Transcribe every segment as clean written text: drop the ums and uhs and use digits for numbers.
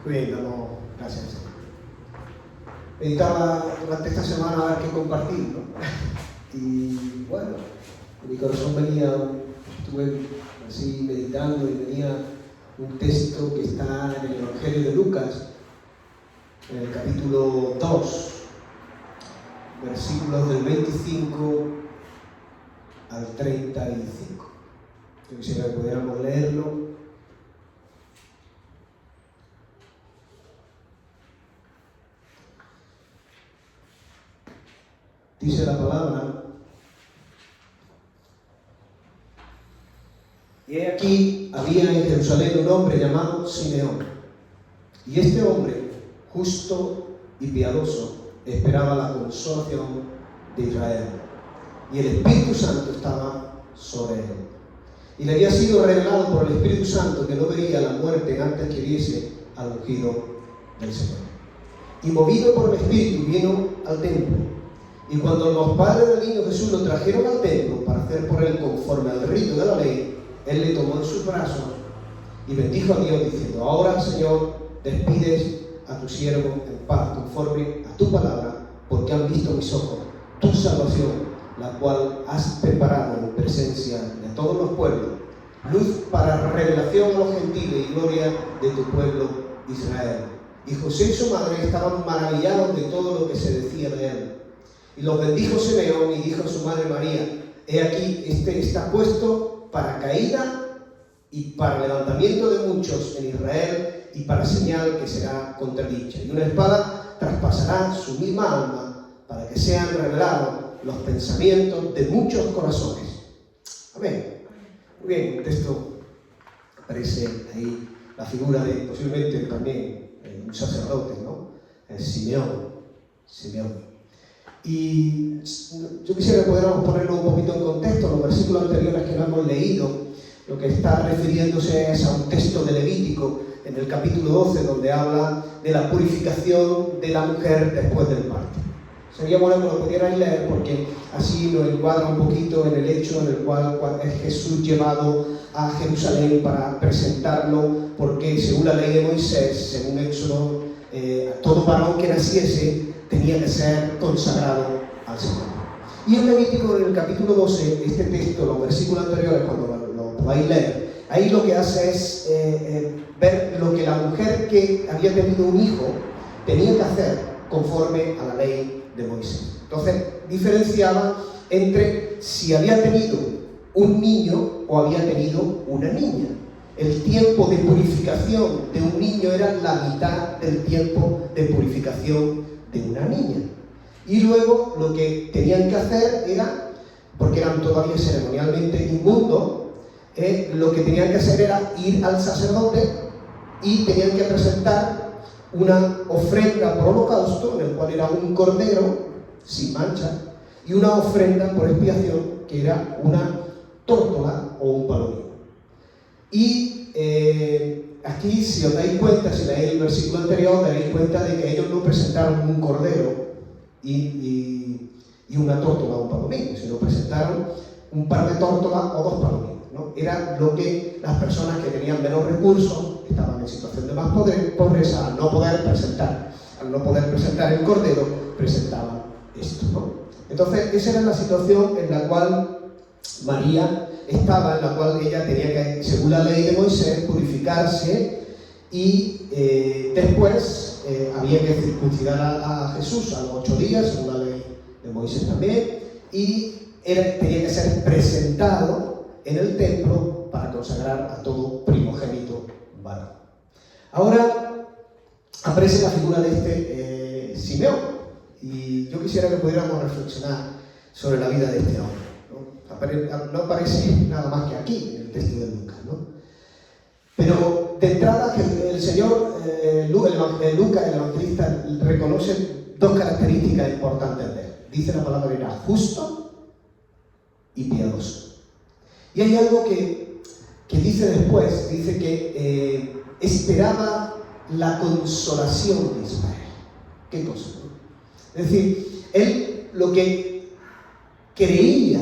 Bien, damos gracias al Señor. Meditaba durante esta semana a ver qué compartir, ¿no? Y bueno, mi corazón venía, estuve así meditando y venía un texto que está en el Evangelio de Lucas, en el capítulo 2, versículos del 25 al 35. Yo quisiera que pudiéramos leerlo. Dice la palabra: y he aquí, había en Jerusalén un hombre llamado Simeón, y este hombre, justo y piadoso, esperaba la consolación de Israel, y el Espíritu Santo estaba sobre él. Y le había sido revelado por el Espíritu Santo que no vería la muerte antes que viese al ungido del Señor. Y movido por el Espíritu vino al templo. Y cuando los padres del niño Jesús lo trajeron al templo para hacer por él conforme al rito de la ley, él le tomó en sus brazos y bendijo a Dios diciendo: ahora, Señor, despides a tu siervo en paz conforme a tu palabra, porque han visto mis ojos tu salvación, la cual has preparado en presencia de todos los pueblos, luz para revelación a los gentiles y gloria de tu pueblo Israel. Y José y su madre estaban maravillados de todo lo que se decía de él. Y los bendijo Simeón y dijo a su madre María: he aquí, este está puesto para caída y para levantamiento de muchos en Israel, y para señal que será contradicha. Y una espada traspasará su misma alma, para que sean revelados los pensamientos de muchos corazones. Amén. Muy bien, el texto aparece ahí la figura de posiblemente también un sacerdote, ¿no? Simeón. Y yo quisiera que pudiéramos ponerlo un poquito en contexto. Los versículos anteriores que no hemos leído, lo que está refiriéndose es a un texto de Levítico en el capítulo 12, donde habla de la purificación de la mujer después del parto. Sería bueno que lo pudieran leer, porque así nos encuadra un poquito en el hecho en el cual es Jesús llevado a Jerusalén para presentarlo, porque según la ley de Moisés, según Éxodo, todo varón que naciese tenía que ser consagrado al Señor. Y en Levítico, en el capítulo 12, este texto, los versículos anteriores, cuando lo podáis leer, ahí lo que hace es ver lo que la mujer que había tenido un hijo tenía que hacer conforme a la ley de Moisés. Entonces, diferenciaba entre si había tenido un niño o había tenido una niña. El tiempo de purificación de un niño era la mitad del tiempo de purificación de una niña. Y luego lo que tenían que hacer era, porque eran todavía ceremonialmente inmundos, lo que tenían que hacer era ir al sacerdote y tenían que presentar una ofrenda por holocausto, en el cual era un cordero sin mancha, y una ofrenda por expiación, que era una tórtola o un palomino. Y aquí, si os dais cuenta, si leéis el versículo anterior, os daréis cuenta de que ellos no presentaron un cordero y una tórtola o un palomino, sino presentaron un par de tórtolas o dos palominos, ¿no? Era lo que las personas que tenían menos recursos, estaban en situación de más pobreza, al no poder presentar el cordero, presentaban esto, ¿no? Entonces, esa era la situación en la cual María estaba, en la cual ella tenía que, según la ley de Moisés, purificarse y después había que circuncidar a Jesús a los 8 días, según la ley de Moisés también, y tenía que ser presentado en el templo para consagrar a todo primogénito varón. Ahora aparece la figura de este Simeón, y yo quisiera que pudiéramos reflexionar sobre la vida de este hombre. No aparece nada más que aquí, en el texto de Lucas, ¿no? Pero de entrada el Señor, Lucas, el evangelista, reconoce dos características importantes de él. Dice la palabra: era justo y piadoso. Y hay algo que dice después, dice que esperaba la consolación de Israel. ¿Qué cosa? Es decir, él lo que creía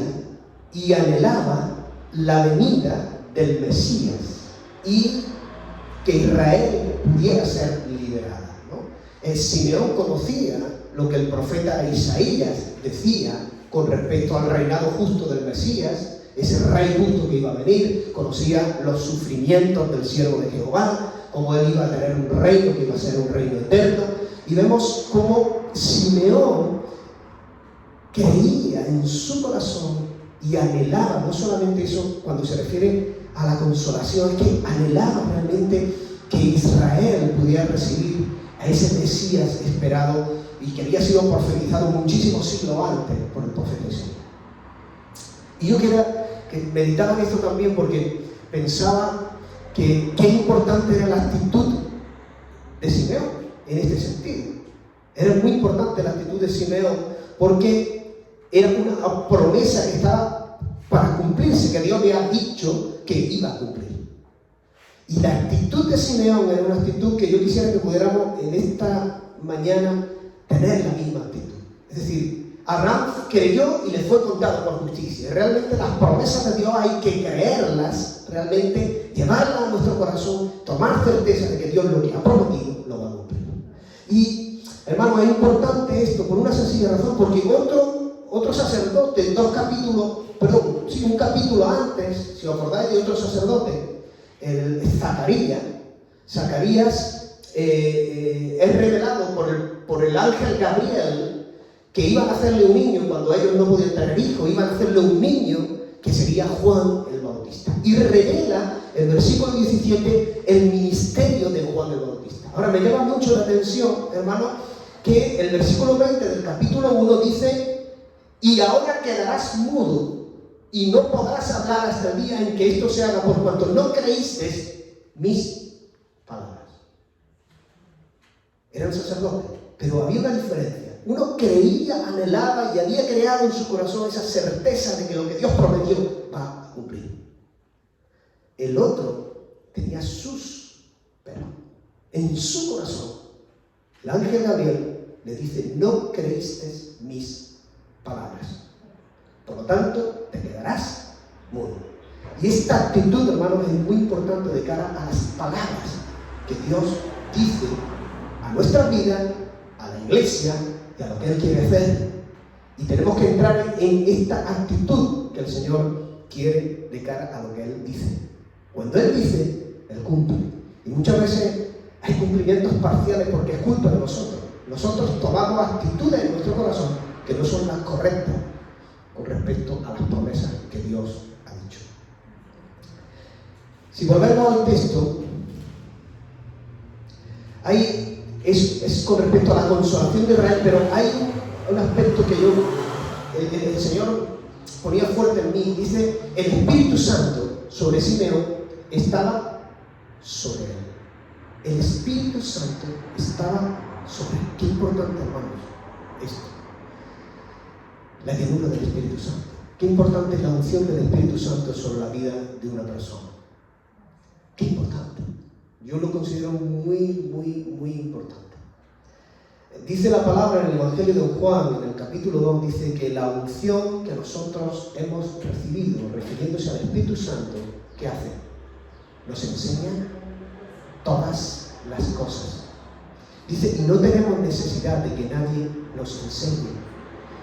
y anhelaba la venida del Mesías, y que Israel pudiera ser liberada, ¿no? Simeón conocía lo que el profeta Isaías decía con respecto al reinado justo del Mesías, ese rey justo que iba a venir, conocía los sufrimientos del siervo de Jehová, cómo él iba a tener un reino que iba a ser un reino eterno, y vemos cómo Simeón creía en su corazón y anhelaba, no solamente eso cuando se refiere a la consolación, es que anhelaba realmente que Israel pudiera recibir a ese Mesías esperado y que había sido profetizado muchísimos siglos antes por el profeta Isaías. Y yo que meditaba en esto también porque pensaba que qué importante era la actitud de Simeón en este sentido. Era muy importante la actitud de Simeón porque era una promesa que estaba para cumplirse, que Dios había dicho que iba a cumplir. Y la actitud de Simeón era una actitud que yo quisiera que pudiéramos en esta mañana tener la misma actitud. Es decir, Abraham creyó y le fue contado por justicia. Realmente las promesas de Dios hay que creerlas, realmente llevarlas a nuestro corazón, tomar certeza de que Dios lo que ha prometido lo va a cumplir. Y, hermano, es importante esto por una sencilla razón, porque otro sacerdote, un capítulo antes, si os acordáis de otro sacerdote, Zacarías es revelado por el ángel Gabriel que iban a hacerle un niño cuando ellos no podían tener hijos, iban a hacerle un niño que sería Juan el Bautista. Y revela el versículo 17 el ministerio de Juan el Bautista. Ahora me llama mucho la atención, hermano, que el versículo 20 del capítulo 1 dice: y ahora quedarás mudo y no podrás hablar hasta el día en que esto se haga, por cuanto no creíste mis palabras. Era un sacerdote, pero había una diferencia. Uno creía, anhelaba y había creado en su corazón esa certeza de que lo que Dios prometió va a cumplir. El otro tenía pero en su corazón, el ángel Gabriel le dice: no creíste mis palabras, por lo tanto te quedarás mudo. Y esta actitud, hermanos, es muy importante de cara a las palabras que Dios dice a nuestra vida, a la iglesia y a lo que Él quiere hacer. Y tenemos que entrar en esta actitud que el Señor quiere de cara a lo que Él dice. Cuando Él dice, Él cumple. Y muchas veces hay cumplimientos parciales porque es culpa de nosotros. Nosotros tomamos actitudes en nuestro corazón que no son las correctas con respecto a las promesas que Dios ha dicho. Si volvemos al texto, es con respecto a la consolación de Israel, pero hay un aspecto que el Señor ponía fuerte en mí. Dice: el Espíritu Santo sobre Simeón estaba sobre él. El Espíritu Santo estaba sobre él. Qué importante, hermanos, esto. La llenura del Espíritu Santo. Qué importante es la unción del Espíritu Santo sobre la vida de una persona. Qué importante. Yo lo considero muy, muy, muy importante. Dice la palabra en el Evangelio de Juan, en el capítulo 2, dice que la unción que nosotros hemos recibido, refiriéndose al Espíritu Santo, ¿qué hace? Nos enseña todas las cosas. Dice: y no tenemos necesidad de que nadie nos enseñe.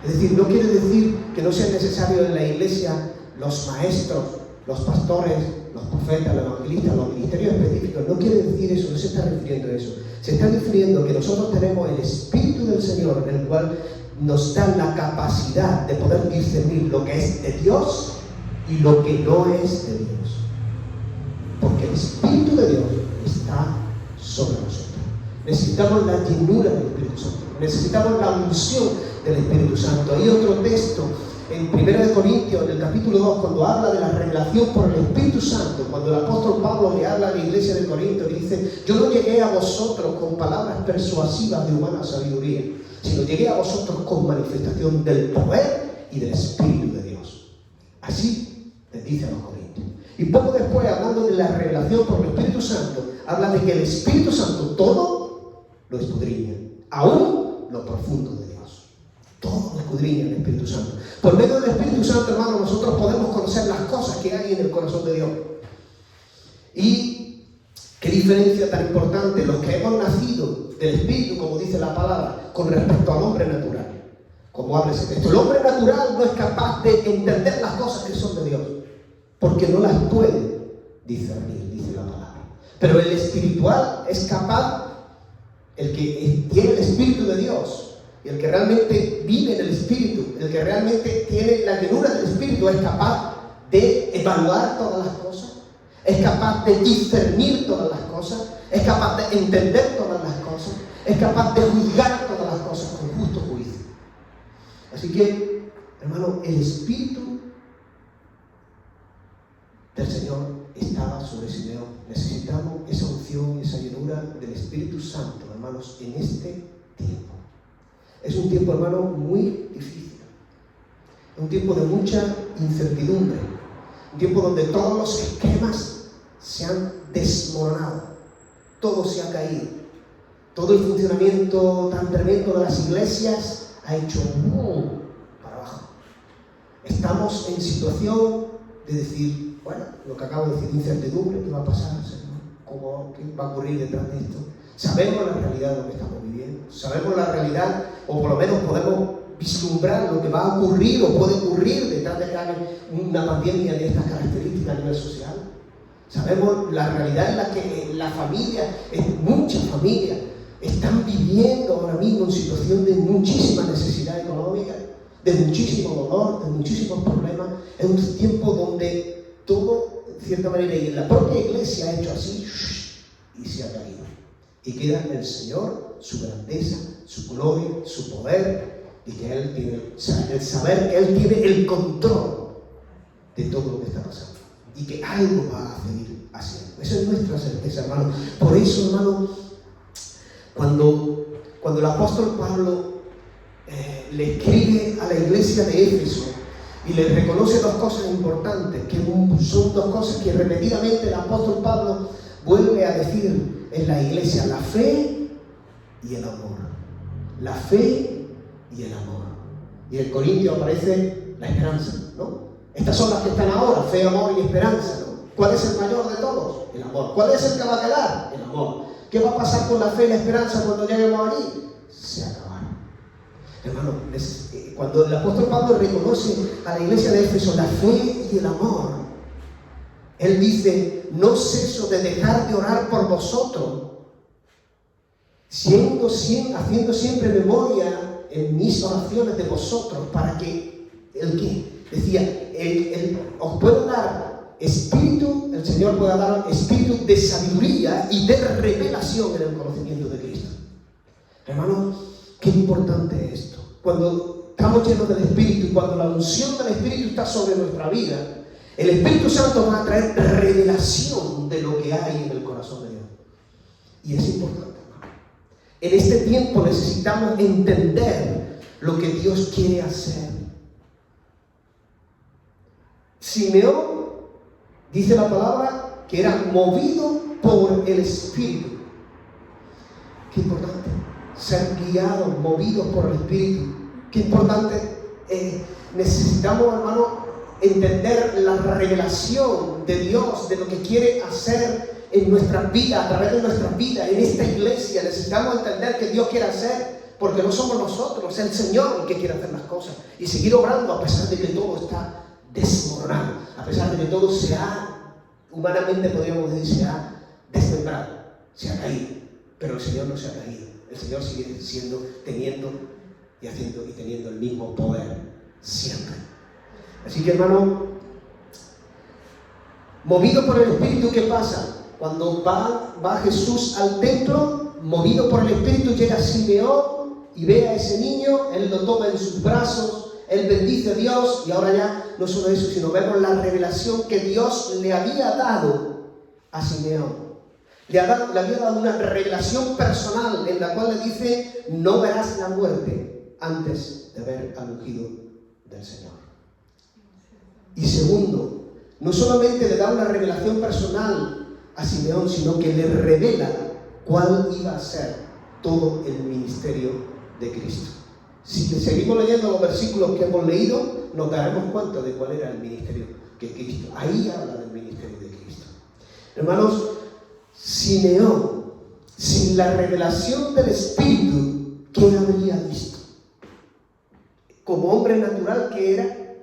Es decir, no quiere decir que no sea necesario en la iglesia los maestros, los pastores, los profetas, los evangelistas, los ministerios específicos. No quiere decir eso, no se está refiriendo a eso. Se está refiriendo a que nosotros tenemos el Espíritu del Señor, en el cual nos da la capacidad de poder discernir lo que es de Dios y lo que no es de Dios. Porque el Espíritu de Dios está sobre nosotros. Necesitamos la llenura del Espíritu Santo. Necesitamos la unción del Espíritu Santo. Hay otro texto en 1 Corintios, en el capítulo 2, cuando habla de la revelación por el Espíritu Santo, cuando el apóstol Pablo le habla a la iglesia de Corinto y dice: yo no llegué a vosotros con palabras persuasivas de humana sabiduría, sino llegué a vosotros con manifestación del poder y del Espíritu de Dios. Así les dice a los Corintios. Y poco después, hablando de la revelación por el Espíritu Santo, habla de que el Espíritu Santo todo lo escudriña, aún lo profundo de Dios. Todo lo escudriña el Espíritu Santo. Por medio del Espíritu Santo, hermano, nosotros podemos conocer las cosas que hay en el corazón de Dios. Y Qué diferencia tan importante los que hemos nacido del Espíritu, como dice la palabra, con respecto al hombre natural. Como habla ese texto. El hombre natural no es capaz de entender las cosas que son de Dios, porque no las puede discernir, dice la palabra. Pero el espiritual es capaz, el que tiene el Espíritu de Dios, y el que realmente vive en el Espíritu, el que realmente tiene la llenura del Espíritu, es capaz de evaluar todas las cosas, es capaz de discernir todas las cosas, es capaz de entender todas las cosas, es capaz de juzgar todas las cosas con justo juicio. Así que, hermano, el Espíritu del Señor estaba sobre Simeón. Necesitamos esa unción, esa llenura del Espíritu Santo, hermanos, en este tiempo. Es un tiempo, hermano, muy difícil. Es un tiempo de mucha incertidumbre. Un tiempo donde todos los esquemas se han desmoronado. Todo se ha caído. Todo el funcionamiento tan tremendo de las iglesias ha hecho para abajo. Estamos en situación de decir, bueno, lo que acabo de decir, incertidumbre, ¿qué va a pasar, Señor? ¿Qué va a ocurrir detrás de esto? Sabemos la realidad de lo que estamos viviendo. Sabemos la realidad, o por lo menos podemos vislumbrar lo que va a ocurrir o puede ocurrir detrás de que haya una pandemia de estas características a nivel social. Sabemos la realidad en la que la familia, muchas familias, están viviendo ahora mismo en situación de muchísima necesidad económica, de muchísimo dolor, de muchísimos problemas. Es un tiempo donde todo, en cierta manera, y en la propia iglesia ha hecho así, y se ha caído. Y queda el Señor, su grandeza, su gloria, su poder, y que Él tiene, el saber que Él tiene el control de todo lo que está pasando. Y que algo va a seguir haciendo. Esa es nuestra certeza, hermano. Por eso, hermano, cuando el apóstol Pablo le escribe a la iglesia de Éfeso y le reconoce dos cosas importantes, que son dos cosas que repetidamente el apóstol Pablo vuelve a decir en la iglesia: la fe y el amor. La fe y el amor. Y en Corintios aparece la esperanza, ¿no? Estas son las que están ahora, fe, amor y esperanza, ¿no? ¿Cuál es el mayor de todos? El amor. ¿Cuál es el que va a quedar? El amor. ¿Qué va a pasar con la fe y la esperanza cuando lleguemos allí? Se acabaron. Hermano, cuando el apóstol Pablo reconoce a la iglesia de Éfeso la fe y el amor, él dice: no ceso de dejar de orar por vosotros, haciendo siempre memoria en mis oraciones de vosotros, para que el que decía, os puedo dar espíritu, el Señor puede dar espíritu de sabiduría y de revelación en el conocimiento de Cristo. Hermano, qué importante es esto. Cuando estamos llenos del Espíritu y cuando la unción del Espíritu está sobre nuestra vida, el Espíritu Santo va a traer revelación de lo que hay en el corazón de Dios. Y es importante, hermano. En este tiempo necesitamos entender lo que Dios quiere hacer. Simeón, dice la palabra, que era movido por el Espíritu. Qué importante, ser guiados, movidos por el Espíritu. Qué importante, necesitamos, hermano, entender la revelación de Dios, de lo que quiere hacer en nuestras vidas, a través de nuestras vidas, en esta iglesia. Necesitamos entender que Dios quiere hacer, porque no somos nosotros, es el Señor el que quiere hacer las cosas, y seguir obrando a pesar de que todo está desmoronado, a pesar de que todo se ha, humanamente podríamos decir, se ha desmembrado, se ha caído. Pero el Señor no se ha caído. El Señor sigue teniendo el mismo poder siempre. Así que, hermano, movido por el Espíritu, ¿qué pasa? Cuando va Jesús al templo, movido por el Espíritu, llega Simeón y ve a ese niño, él lo toma en sus brazos, él bendice a Dios, y ahora ya no solo eso, sino vemos la revelación que Dios le había dado a Simeón. Le había dado una revelación personal en la cual le dice: no verás la muerte antes de ver al ungido del Señor. Y segundo, no solamente le da una revelación personal a Simeón, sino que le revela cuál iba a ser todo el ministerio de Cristo. Si seguimos leyendo los versículos que hemos leído, nos daremos cuenta de cuál era el ministerio de Cristo. Ahí habla del ministerio de Cristo. Hermanos, Simeón, sin la revelación del Espíritu, ¿qué habría visto? Como hombre natural que era,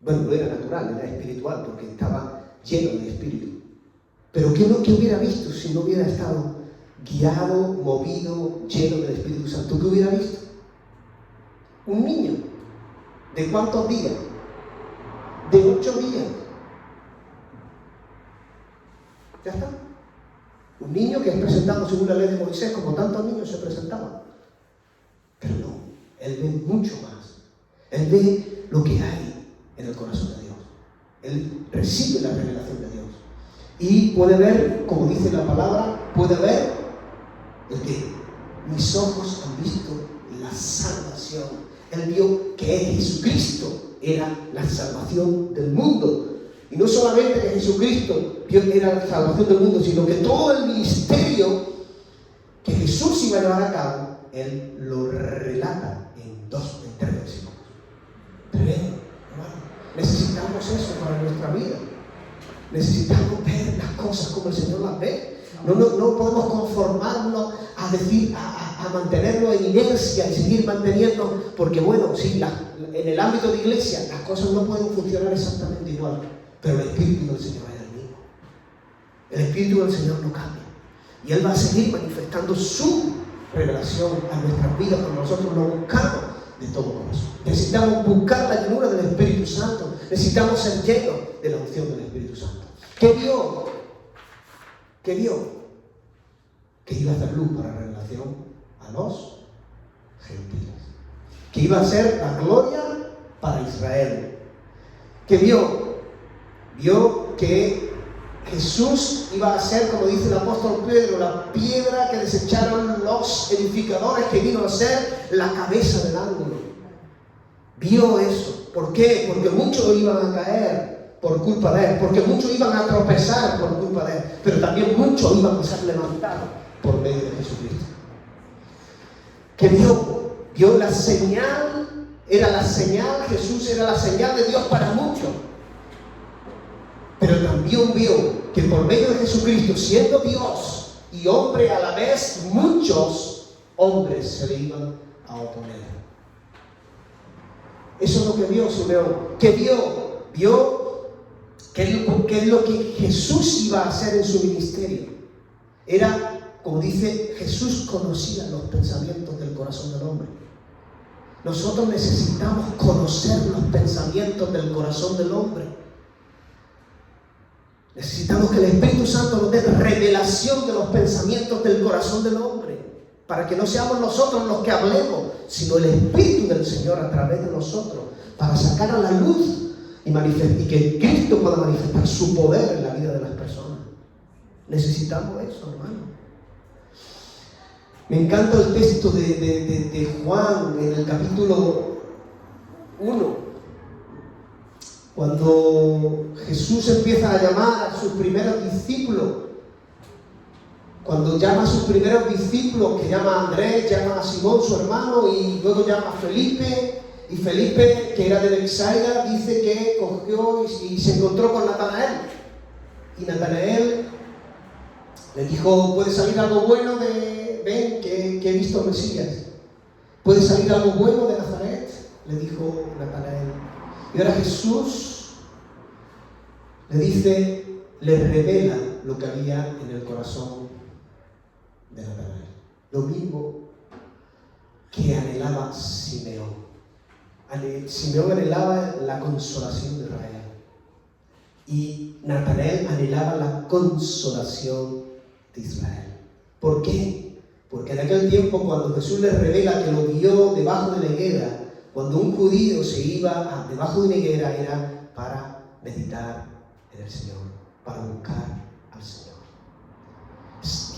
bueno, no era natural, era espiritual, porque estaba lleno de Espíritu. Pero ¿qué hubiera visto si no hubiera estado guiado, movido, lleno del Espíritu Santo? ¿Qué hubiera visto? Un niño. ¿De cuántos días? De 8 días. Ya está. Un niño que es presentado según la ley de Moisés, como tantos niños se presentaban. Pero no, él ve mucho más. Él ve lo que hay en el corazón de Dios. Él recibe la revelación de Dios. Y puede ver, como dice la palabra, puede ver el que mis ojos han visto la salvación. Él vio que Jesucristo era la salvación del mundo. Y no solamente que Jesucristo era la salvación del mundo, sino que todo el ministerio que Jesús iba a llevar a cabo, Él lo relata en 3 versículos. Tremendo, hermano. Necesitamos eso para nuestra vida. Necesitamos ver las cosas como el Señor las ve. No podemos conformarnos a decir, a mantenerlo en inercia y seguir manteniendo, porque bueno, sí, en el ámbito de iglesia las cosas no pueden funcionar exactamente igual, pero el Espíritu del Señor es el mismo. El Espíritu del Señor no cambia y Él va a seguir manifestando su revelación a nuestras vidas cuando nosotros lo buscamos de todo corazón. Necesitamos buscar la llenura del Espíritu Santo. Necesitamos ser llenos de la unción del Espíritu Santo. ¿Qué vio? Que iba a hacer luz para revelación a los gentiles. Que iba a ser la gloria para Israel. Que vio que Jesús iba a ser, como dice el apóstol Pedro, la piedra que desecharon los edificadores, que vino a ser la cabeza del ángulo. Vio eso. ¿Por qué? Porque muchos iban a caer por culpa de Él, porque muchos iban a tropezar por culpa de Él, pero también muchos iban a ser levantados por medio de Jesucristo. Que vio la señal, Jesús era la señal de Dios para muchos. Pero también vio que por medio de Jesucristo, siendo Dios y hombre a la vez, muchos hombres se le iban a oponer. Eso es lo que vio Simeón. Que vio que es lo que Jesús iba a hacer en su ministerio. Era, como dice, Jesús conocía los pensamientos del corazón del hombre. Nosotros necesitamos conocer los pensamientos del corazón del hombre. Necesitamos que el Espíritu Santo nos dé revelación de los pensamientos del corazón del hombre, para que no seamos nosotros los que hablemos, sino el Espíritu del Señor a través de nosotros, para sacar a la luz y que Cristo pueda manifestar su poder en la vida de las personas. Necesitamos eso, hermano. Me encanta el texto de Juan en el capítulo 1, cuando Jesús empieza a llamar a sus primeros discípulos. Cuando llama a sus primeros discípulos, que llama a Andrés, llama a Simón, su hermano, y luego llama a Felipe. Y Felipe, que era de Bethsaida, dice que cogió y se encontró con Natanael. Y Natanael le dijo, ¿puede salir algo bueno ven, que he visto al Mesías? ¿Puede salir algo bueno de Nazaret? Le dijo Natanael. Y ahora Jesús le revela lo que había en el corazón de Natanael. Lo mismo que anhelaba Simeón. Simeón anhelaba la consolación de Israel. Y Natanael anhelaba la consolación de Israel. ¿Por qué? Porque en aquel tiempo, cuando Jesús les revela que lo vio debajo de la higuera, cuando un judío se iba debajo de una higuera, era para meditar en el Señor, para buscar al Señor.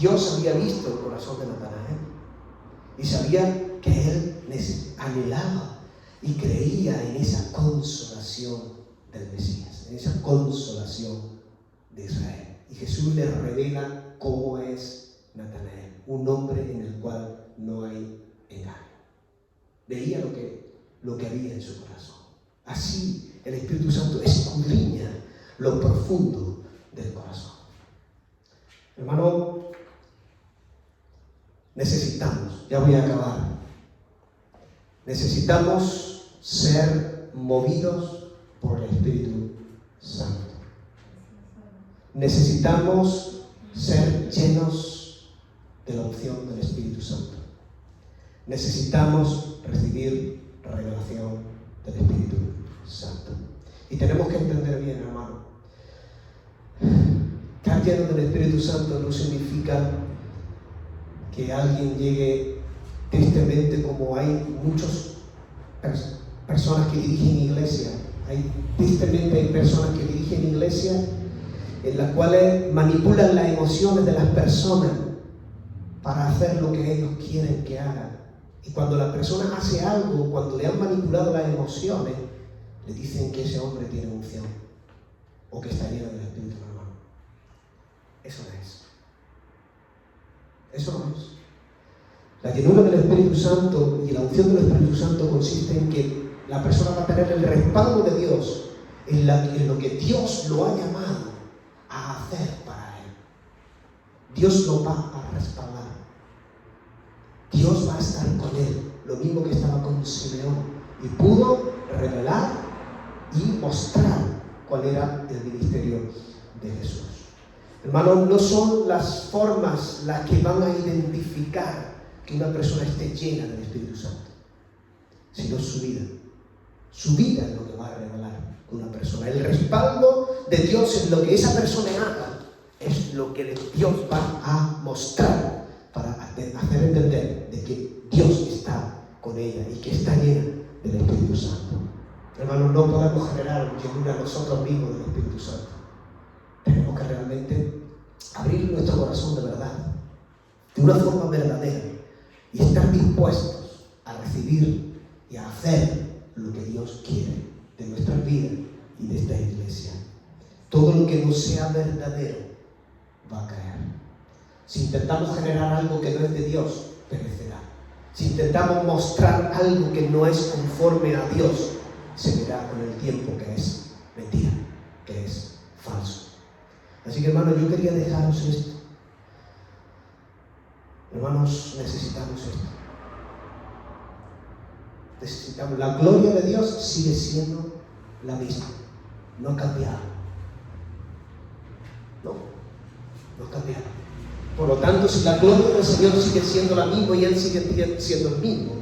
Dios había visto el corazón de Natanael y sabía que él anhelaba y creía en esa consolación del Mesías, en esa consolación de Israel. Y Jesús le revela cómo es Natanael, un hombre en el cual no hay engaño. Veía lo que había en su corazón. Así el Espíritu Santo escudriña lo profundo del corazón. Hermano, necesitamos, ya voy a acabar, necesitamos ser movidos por el Espíritu Santo. Necesitamos ser llenos de la unción del Espíritu Santo. Necesitamos recibir revelación del Espíritu Santo. Y tenemos que entender bien, hermano, estar lleno del Espíritu Santo no significa que alguien llegue tristemente, como hay muchas personas que dirigen iglesia. Tristemente hay personas que dirigen iglesia en las cuales manipulan las emociones de las personas para hacer lo que ellos quieren que hagan. Y cuando la persona hace algo, cuando le han manipulado las emociones, le dicen que ese hombre tiene unción o que está lleno del Espíritu, hermano. Eso no es. Eso no es. La llenura del Espíritu Santo y la unción del Espíritu Santo consiste en que la persona va a tener el respaldo de Dios en lo que Dios lo ha llamado a hacer para él. Dios lo va a respaldar. Dios va a estar con él, lo mismo que estaba con Simeón, y pudo revelar y mostrar cuál era el ministerio de Jesús. Hermanos, no son las formas las que van a identificar que una persona esté llena del Espíritu Santo, sino su vida. Su vida es lo que va a revelar una persona. El respaldo de Dios en lo que esa persona haga es lo que Dios va a mostrar para hacer entender de que Dios está con ella y que está llena del Espíritu Santo. Hermanos, no podemos generar llenura nosotros mismos del Espíritu Santo. Tenemos que realmente abrir nuestro corazón de verdad, de una forma verdadera, y estar dispuestos a recibir y a hacer lo que Dios quiere de nuestras vidas y de esta iglesia. Todo lo que no sea verdadero va a caer. Si intentamos generar algo que no es de Dios, perecerá. Si intentamos mostrar algo que no es conforme a Dios, se verá con el tiempo que es mentira, que es falso. Así que, hermanos, yo quería dejaros esto. Hermanos, necesitamos esto. Necesitamos. La gloria de Dios sigue siendo la misma. No ha cambiado. No ha cambiado. Por lo tanto, si la gloria del Señor sigue siendo la misma y Él sigue siendo el mismo,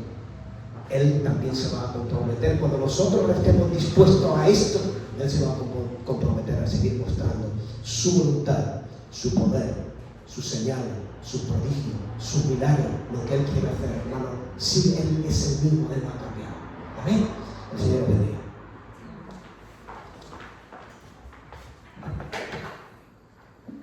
Él también se va a comprometer. Cuando nosotros estemos dispuestos a esto, Él se va a comprometer a seguir mostrando su voluntad, su poder, su señal, su prodigio, su milagro, lo que Él quiere hacer, hermano. Si Él es el mismo, Él va a cambiar. Amén.